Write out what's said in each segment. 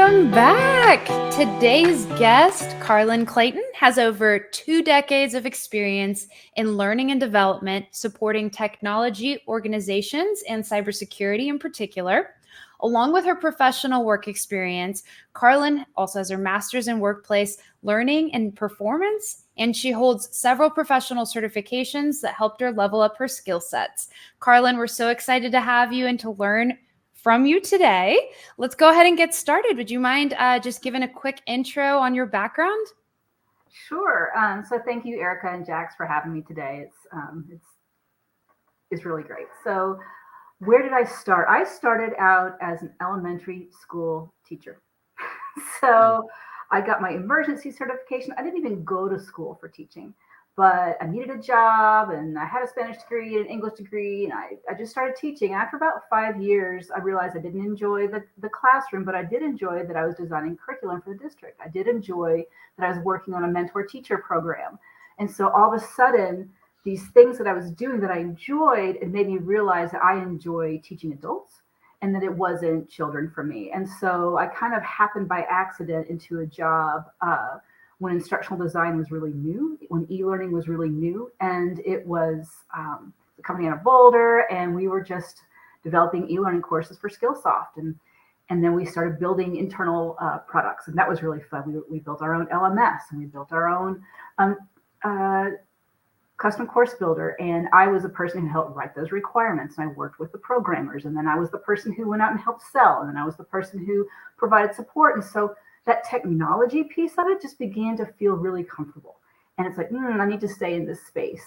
Welcome back. Today's guest, Karlin Clayton, has over 2 decades of experience in learning and development, supporting technology organizations and cybersecurity in particular. Along with her professional work experience, Karlin also has her master's in workplace learning and performance, and she holds several professional certifications that helped her level up her skill sets. Karlin, we're so excited to have you and to learn from you today. Let's go ahead and get started. Would you mind just giving a quick intro on your background? Sure. So thank you, Erika and Jax, for having me today. It's really great. So where did I start? I started out as an elementary school teacher. So I got my emergency certification. I didn't even go to school for teaching, but I needed a job and I had a Spanish degree and an English degree. And I just started teaching. After about 5 years, I realized I didn't enjoy the classroom, but I did enjoy that I was designing curriculum for the district. I did enjoy that I was working on a mentor teacher program. And so all of a sudden, these things that I was doing that I enjoyed, it made me realize that I enjoy teaching adults and that it wasn't children for me. And so I kind of happened by accident into a job when instructional design was really new, when e-learning was really new. And it was a company out of Boulder, and we were just developing e-learning courses for Skillsoft. And then we started building internal products, and that was really fun. We built our own LMS, and we built our own custom course builder, and I was the person who helped write those requirements, and I worked with the programmers, and then I was the person who went out and helped sell, and then I was the person who provided support. And so that technology piece of it just began to feel really comfortable, and it's like, I need to stay in this space.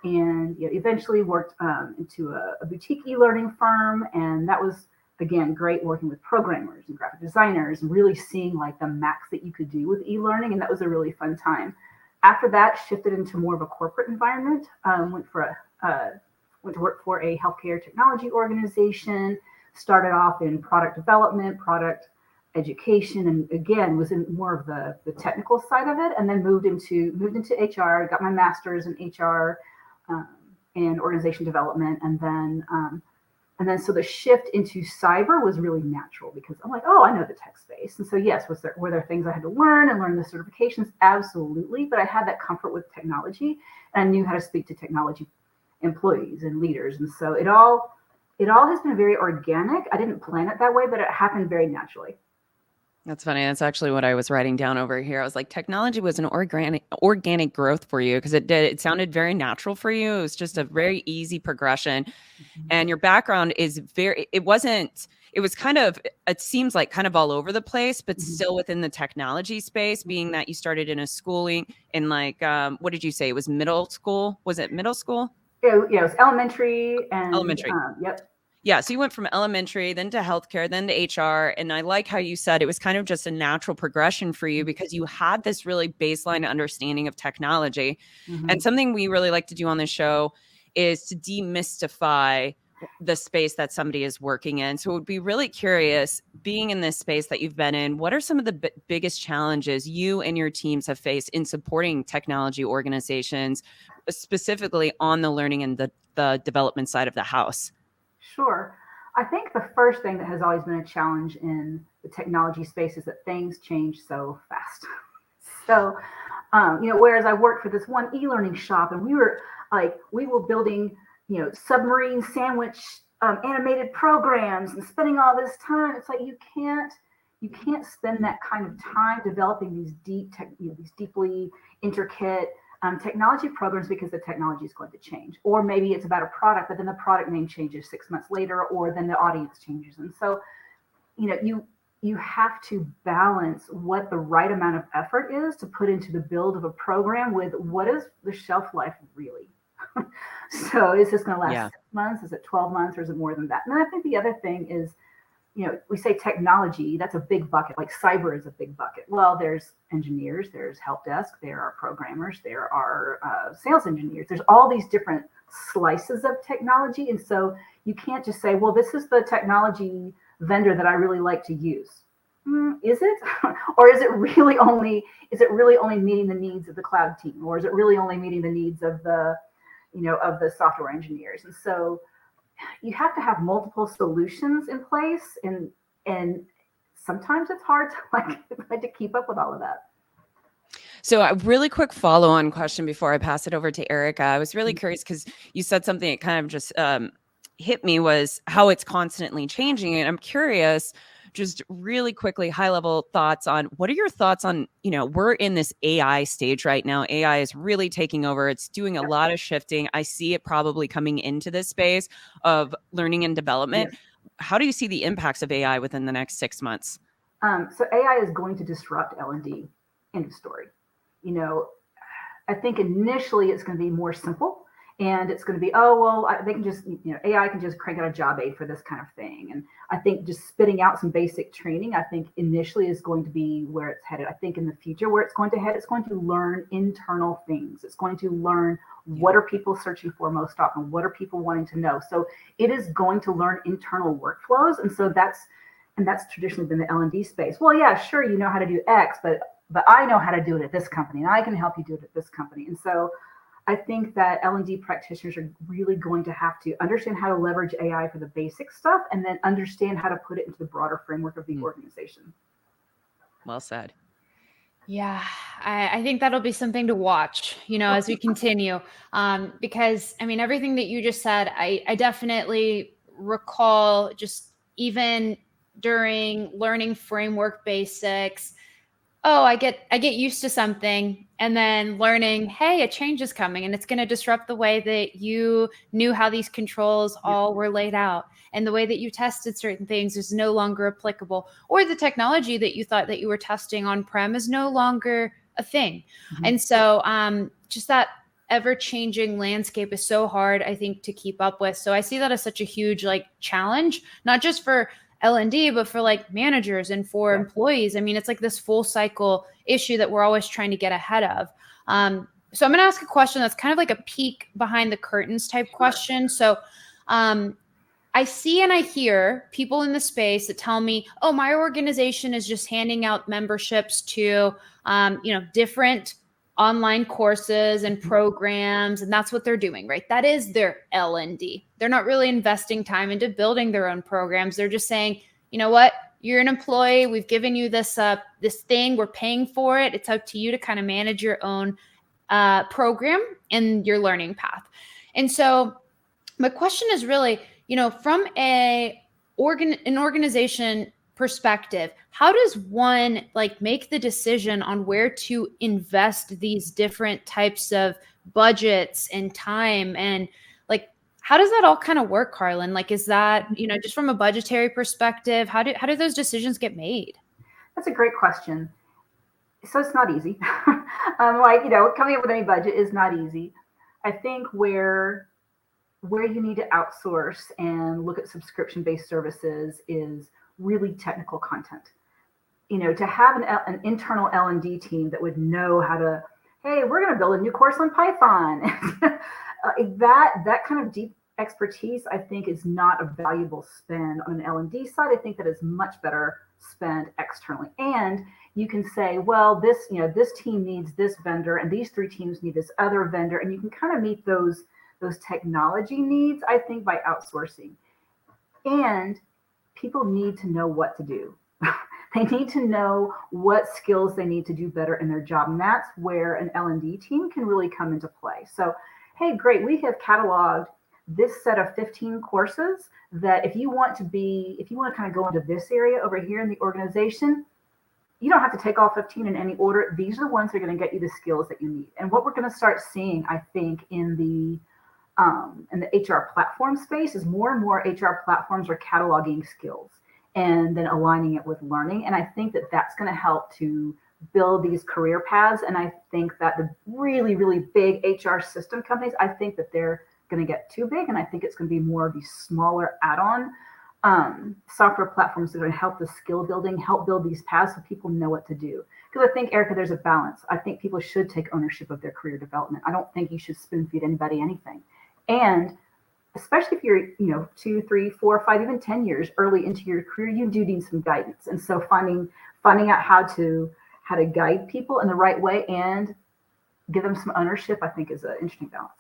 And eventually worked into a boutique e-learning firm, and that was, again, great, working with programmers and graphic designers and really seeing like the max that you could do with e-learning, and that was a really fun time. After that, shifted into more of a corporate environment. Went to work for a healthcare technology organization. Started off in product development, product education, and again was in more of the technical side of it. And then moved into HR. Got my master's in HR and organization development, and then so the shift into cyber was really natural because I'm like, oh, I know the tech space. And so yes, were there things I had to learn and learn the certifications? Absolutely. But I had that comfort with technology, and I knew how to speak to technology employees and leaders. And so it all has been very organic. I didn't plan it that way, but it happened very naturally. That's funny. That's actually what I was writing down over here. I was like, technology was an organic growth for you because it sounded very natural for you. It was just a very easy progression. And your background is it was kind of, it seems like kind of all over the place, but still within the technology space, being that you started in a schooling in like, what did you say? It was middle school? Was it middle school? Yeah, it was elementary and elementary. Yep. Yeah, so you went from elementary, then to healthcare, then to HR. And I like how you said it was kind of just a natural progression for you because you had this really baseline understanding of technology. And something we really like to do on this show is to demystify the space that somebody is working in. So it would be really curious, being in this space that you've been in, what are some of the biggest challenges you and your teams have faced in supporting technology organizations, specifically on the learning and the development side of the house? Sure. I think the first thing that has always been a challenge in the technology space is that things change so fast. So, whereas I worked for this one e-learning shop, and we were building, submarine sandwich animated programs and spending all this time. It's like you can't spend that kind of time developing these these deeply intricate technology programs because the technology is going to change. Or maybe it's about a product, but then the product name changes 6 months later, or then the audience changes. And so, you have to balance what the right amount of effort is to put into the build of a program with what is the shelf life really. So is this going to last 6 months? Is it 12 months? Or is it more than that? And then I think the other thing is, we say technology, that's a big bucket, like cyber is a big bucket. Well, there's engineers, there's help desk, there are programmers, there are sales engineers. There's all these different slices of technology. And so you can't just say, well, this is the technology vendor that I really like to use. Is it? Or is it really only meeting the needs of the cloud team? Or is it really only meeting the needs of the software engineers? And so you have to have multiple solutions in place, and sometimes it's hard to like to keep up with all of that. So a really quick follow-on question before I pass it over to Erika. I was really curious because you said something that kind of just hit me, was how it's constantly changing. And I'm curious, just really quickly, high-level thoughts on, what are your thoughts on, we're in this AI stage right now. AI is really taking over. It's doing a lot of shifting. I see it probably coming into this space of learning and development. Yes. How do you see the impacts of AI within the next 6 months? So AI is going to disrupt L&D. End of story. I think initially it's going to be more simple, and it's going to be, they can just, AI can just crank out a job aid for this kind of thing. And I think just spitting out some basic training, I think initially is going to be where it's headed. I think in the future where it's going to head, it's going to learn internal things. It's going to learn what are people searching for most often? What are people wanting to know? So it is going to learn internal workflows. And so that's traditionally been the L&D space. Well, yeah, sure, you know how to do X, but I know how to do it at this company, and I can help you do it at this company. And so I think that L&D practitioners are really going to have to understand how to leverage AI for the basic stuff, and then understand how to put it into the broader framework of the organization. Well said. Yeah, I think that'll be something to watch, as we continue. Because, everything that you just said, I definitely recall just even during learning framework basics. Oh, I get used to something, and then learning, hey, a change is coming, and it's going to disrupt the way that you knew how these controls all were laid out, and the way that you tested certain things is no longer applicable, or the technology that you thought that you were testing on-prem is no longer a thing. Mm-hmm. And so just that ever-changing landscape is so hard, I think, to keep up with. So I see that as such a huge challenge, not just for L&D, but for managers and for employees. It's like this full cycle issue that we're always trying to get ahead of. So I'm going to ask a question that's kind of like a peek behind the curtains type question. So I see and I hear people in the space that tell me, oh, my organization is just handing out memberships to, different online courses and programs, and that's what they're doing, right? That is their L&D. They're not really investing time into building their own programs. They're just saying, you know what, you're an employee. We've given you this thing. We're paying for it. It's up to you to kind of manage your own program and your learning path. And so my question is really, from an organization perspective, how does one make the decision on where to invest these different types of budgets and time, and how does that all kind of work, Karlin? Is that, just from a budgetary perspective, how do those decisions get made? That's a great question. So it's not easy. Coming up with any budget is not easy. I think where you need to outsource and look at subscription-based services is really technical content. To have an internal L&D team that would know how to, hey, we're going to build a new course on Python. That kind of deep expertise, I think, is not a valuable spend on an L&D side. I think that is much better spent externally. And you can say, well, this team needs this vendor, and these 3 teams need this other vendor, and you can kind of meet those technology needs, I think, by outsourcing. And people need to know what to do. They need to know what skills they need to do better in their job. And that's where an L&D team can really come into play. So, hey, great, we have cataloged this set of 15 courses that if you want to kind of go into this area over here in the organization, you don't have to take all 15 in any order. These are the ones that are going to get you the skills that you need. And what we're going to start seeing, I think, in the HR platform space is more and more HR platforms are cataloging skills and then aligning it with learning. And I think that that's going to help to build these career paths. And I think that the really, really big HR system companies, I think that they're going to get too big. And I think it's going to be more of these smaller add-on software platforms that are going to help the skill building, help build these paths so people know what to do. Because I think, Erika, there's a balance. I think people should take ownership of their career development. I don't think you should spoon feed anybody anything. And especially if you're, 2, 3, 4, 5, even 10 years early into your career, you do need some guidance. And so finding out how to guide people in the right way and give them some ownership, I think, is an interesting balance.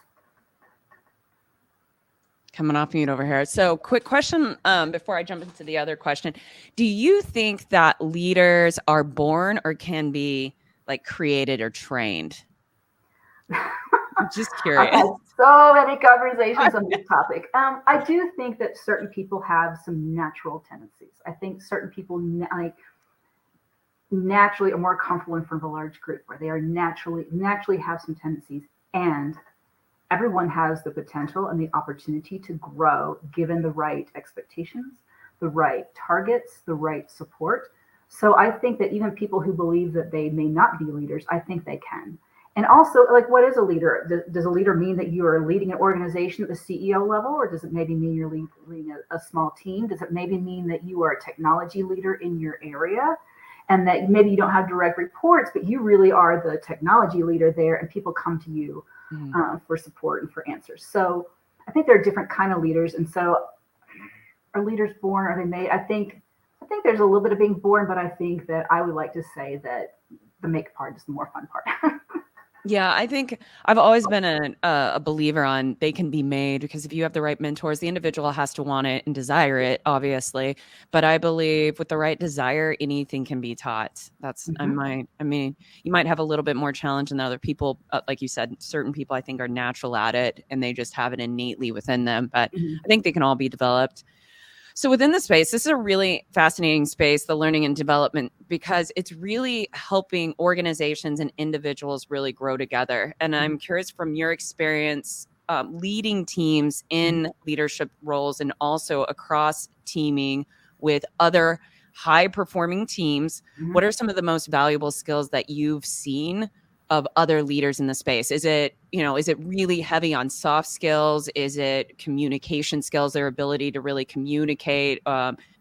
coming off mute over here. So quick question before I jump into the other question. Do you think that leaders are born or can be like created or trained? I'm just curious. I've had so many conversations on this topic. I do think that certain people have some natural tendencies. I think certain people naturally are more comfortable in front of a large group, where they are naturally have some tendencies, and everyone has the potential and the opportunity to grow given the right expectations, the right targets, the right support. So I think that even people who believe that they may not be leaders, I think they can. And also, like, what is a leader? Does a leader mean that you are leading an organization at the CEO level, or does it maybe mean you're leading a small team? Does it maybe mean that you are a technology leader in your area, and that maybe you don't have direct reports, but you really are the technology leader there, and people come to you for support and for answers? So I think there are different kind of leaders. And so, are leaders born? Are they made? I think there's a little bit of being born, but I think that I would like to say that the make part is the more fun part. Yeah, I think I've always been a believer on they can be made, because if you have the right mentors, the individual has to want it and desire it, obviously. But I believe with the right desire, anything can be taught. That's I mean, you might have a little bit more challenge than other people. Like you said, certain people I think are natural at it and they just have it innately within them. But I think they can all be developed. So within the space, this is a really fascinating space, the learning and development, because it's really helping organizations and individuals really grow together. And I'm curious, from your experience leading teams in leadership roles and also across teaming with other high performing teams, what are some of the most valuable skills that you've seen of other leaders in the space? Is it really heavy on soft skills? Is it communication skills, their ability to really communicate?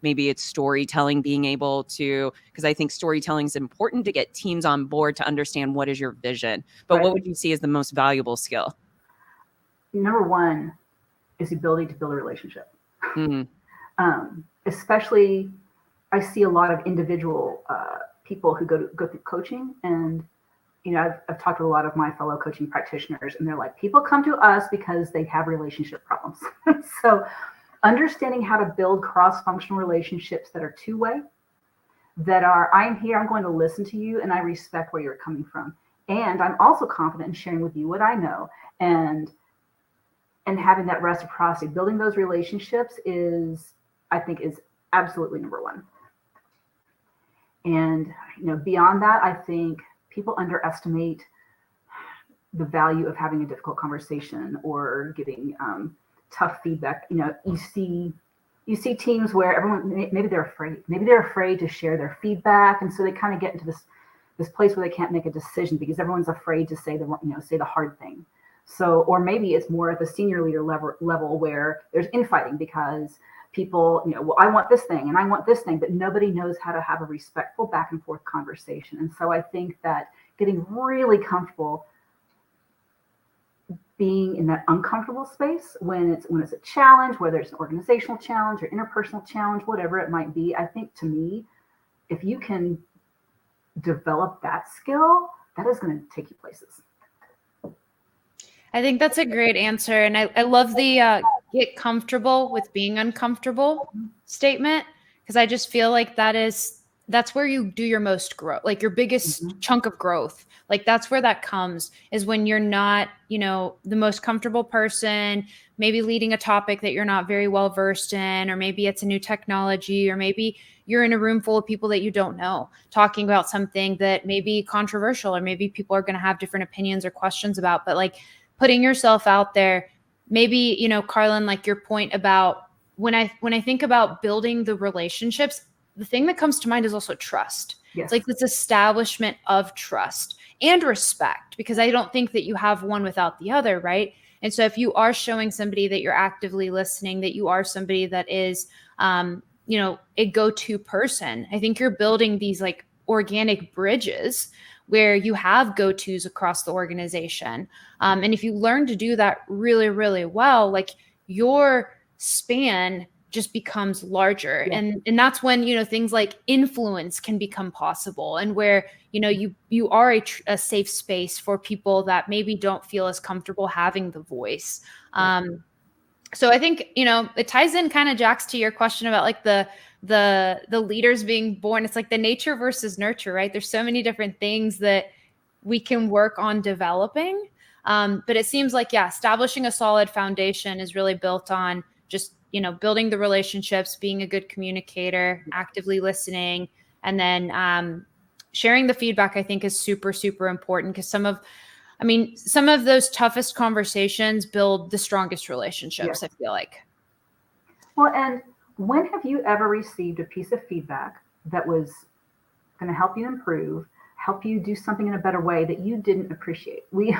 Maybe it's storytelling, being able to, because I think storytelling is important to get teams on board to understand what is your vision. But what would you see as the most valuable skill? Number one is the ability to build a relationship. Especially, I see a lot of individual people who go through coaching, and I've talked to a lot of my fellow coaching practitioners, and they're like, people come to us because they have relationship problems. So understanding how to build cross-functional relationships that are two-way, that are, I'm here, I'm going to listen to you, and I respect where you're coming from. And I'm also confident in sharing with you what I know. And having that reciprocity, building those relationships I think is absolutely number one. And beyond that, I think people underestimate the value of having a difficult conversation or giving tough feedback. You see teams where everyone, maybe they're afraid to share their feedback, and so they kind of get into this place where they can't make a decision because everyone's afraid to say the hard thing. So, or maybe it's more at the senior leader level where there's infighting because people, well, I want this thing and I want this thing, but nobody knows how to have a respectful back and forth conversation. And so I think that getting really comfortable being in that uncomfortable space when it's a challenge, whether it's an organizational challenge or interpersonal challenge, whatever it might be, I think, to me, if you can develop that skill, that is going to take you places. I think that's a great answer. And I love the get comfortable with being uncomfortable statement, because I just feel like that's where you do your most growth, like your biggest chunk of growth. Like that's where that comes, is when you're not, the most comfortable person, maybe leading a topic that you're not very well versed in, or maybe it's a new technology, or maybe you're in a room full of people that you don't know, talking about something that may be controversial, or maybe people are going to have different opinions or questions about, but like putting yourself out there. Maybe, Karlin, like your point about when I think about building the relationships, the thing that comes to mind is also trust. Yes. It's like this establishment of trust and respect, because I don't think that you have one without the other, right? And so if you are showing somebody that you're actively listening, that you are somebody that is, a go-to person, I think you're building these like organic bridges where you have go-tos across the organization. And if you learn to do that really, really well, like your span just becomes larger. Yeah. And that's when, things like influence can become possible, and where, you are a safe space for people that maybe don't feel as comfortable having the voice. So I think, it ties in kind of, Jax, to your question about like the leaders being born. It's like the nature versus nurture, right? There's so many different things that we can work on developing. But it seems like, establishing a solid foundation is really built on just, building the relationships, being a good communicator, actively listening, and then sharing the feedback, I think, is super, super important, because some of those toughest conversations build the strongest relationships, Yes. I feel like. Well, and when have you ever received a piece of feedback that was going to help you improve, help you do something in a better way that you didn't appreciate? We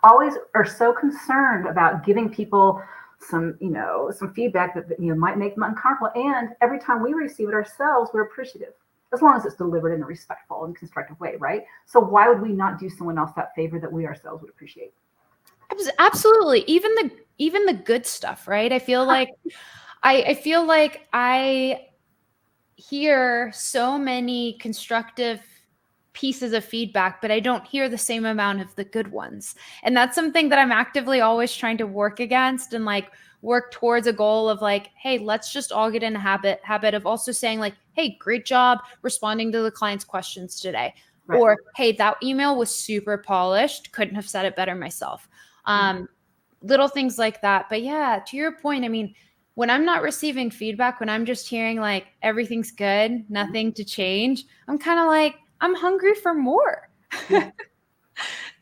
always are so concerned about giving people some feedback that might make them uncomfortable. And every time we receive it ourselves, we're appreciative, as long as it's delivered in a respectful and constructive way, right? So why would we not do someone else that favor that we ourselves would appreciate? Absolutely. Even the good stuff, right? I feel like I hear so many constructive pieces of feedback, but I don't hear the same amount of the good ones. And that's something that I'm actively always trying to work against, and like work towards a goal of like, hey, let's just all get in a habit of also saying like, hey, great job responding to the client's questions today. Right. Or, hey, that email was super polished. Couldn't have said it better myself. Little things like that. But yeah, to your point, when I'm not receiving feedback, when I'm just hearing like everything's good, nothing to change, I'm kind of like, I'm hungry for more.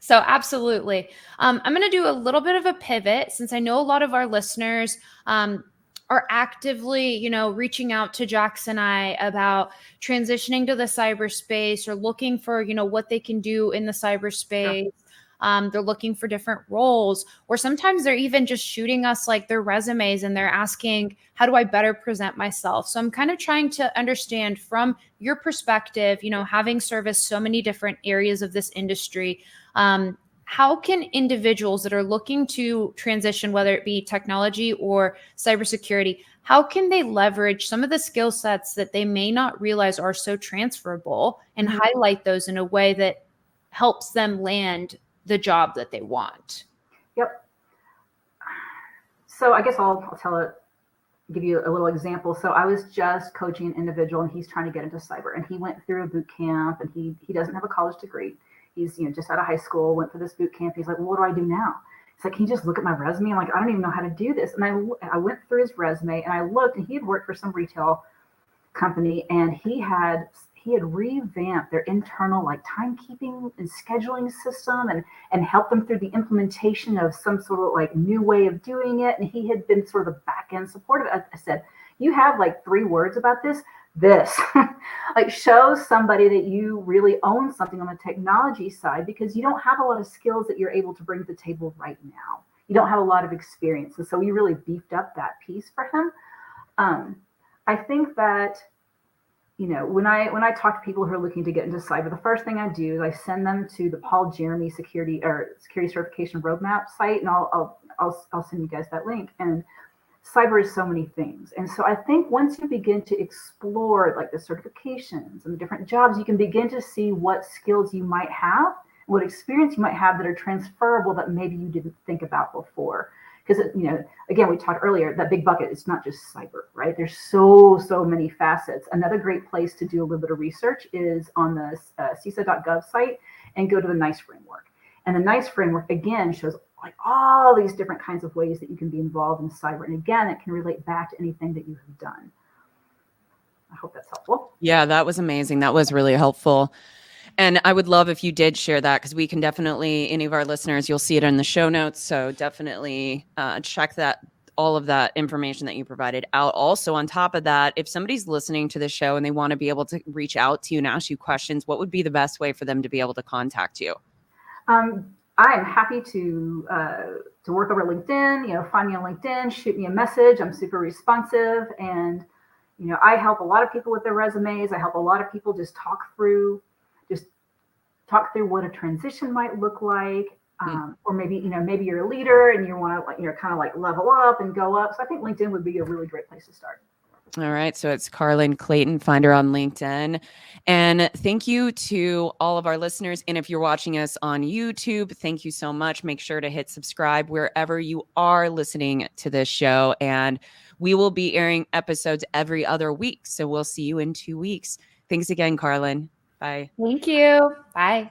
So absolutely. I'm going to do a little bit of a pivot, since I know a lot of our listeners are actively, reaching out to Jax and I about transitioning to the cyberspace, or looking for, what they can do in the cyberspace. Sure. They're looking for different roles, or sometimes they're even just shooting us like their resumes, and they're asking, how do I better present myself? So I'm kind of trying to understand from your perspective, having serviced so many different areas of this industry, how can individuals that are looking to transition, whether it be technology or cybersecurity, how can they leverage some of the skill sets that they may not realize are so transferable, and highlight those in a way that helps them land the job that they want? Yep. So I guess I'll give you a little example. So I was just coaching an individual, and he's trying to get into cyber, and he went through a boot camp, and he doesn't have a college degree. He's just out of high school, went through this boot camp. He's like, well, what do I do now? It's like, can you just look at my resume? I'm like, I don't even know how to do this. And I went through his resume, and I looked, and he had worked for some retail company, and he had revamped their internal like timekeeping and scheduling system, and helped them through the implementation of some sort of like new way of doing it. And he had been sort of the back end support of it. I said, you have like 3 words about this like show somebody that you really own something on the technology side, because you don't have a lot of skills that you're able to bring to the table right now. You don't have a lot of experience, and so we really beefed up that piece for him. I think that when I talk to people who are looking to get into cyber, the first thing I do is I send them to the Paul Jeremy security certification roadmap site, and I'll send you guys that link. And cyber is so many things, and so I think once you begin to explore like the certifications and the different jobs, you can begin to see what skills you might have, what experience you might have that are transferable that maybe you didn't think about before. Because again, we talked earlier, that big bucket, it's not just cyber, right? There's so many facets. Another great place to do a little bit of research is on the CISA.gov site, and go to the NICE framework. And the NICE framework, again, shows like all these different kinds of ways that you can be involved in cyber. And again, it can relate back to anything that you have done. I hope that's helpful. Yeah, that was amazing. That was really helpful. And I would love if you did share that, because we can definitely, any of our listeners, you'll see it in the show notes. So definitely check all of that information that you provided out. Also, on top of that, if somebody's listening to the show and they want to be able to reach out to you and ask you questions, what would be the best way for them to be able to contact you? I am happy to work over LinkedIn. Find me on LinkedIn, shoot me a message. I'm super responsive, and I help a lot of people with their resumes. I help a lot of people just talk through what a transition might look like, or maybe you're a leader and you want to kind of like level up and go up. So I think LinkedIn would be a really great place to start. All right. So it's Karlin Clayton. Find her on LinkedIn. And thank you to all of our listeners. And if you're watching us on YouTube, thank you so much. Make sure to hit subscribe wherever you are listening to this show. And we will be airing episodes every other week. So we'll see you in 2 weeks. Thanks again, Karlin. Bye. Thank you. Bye.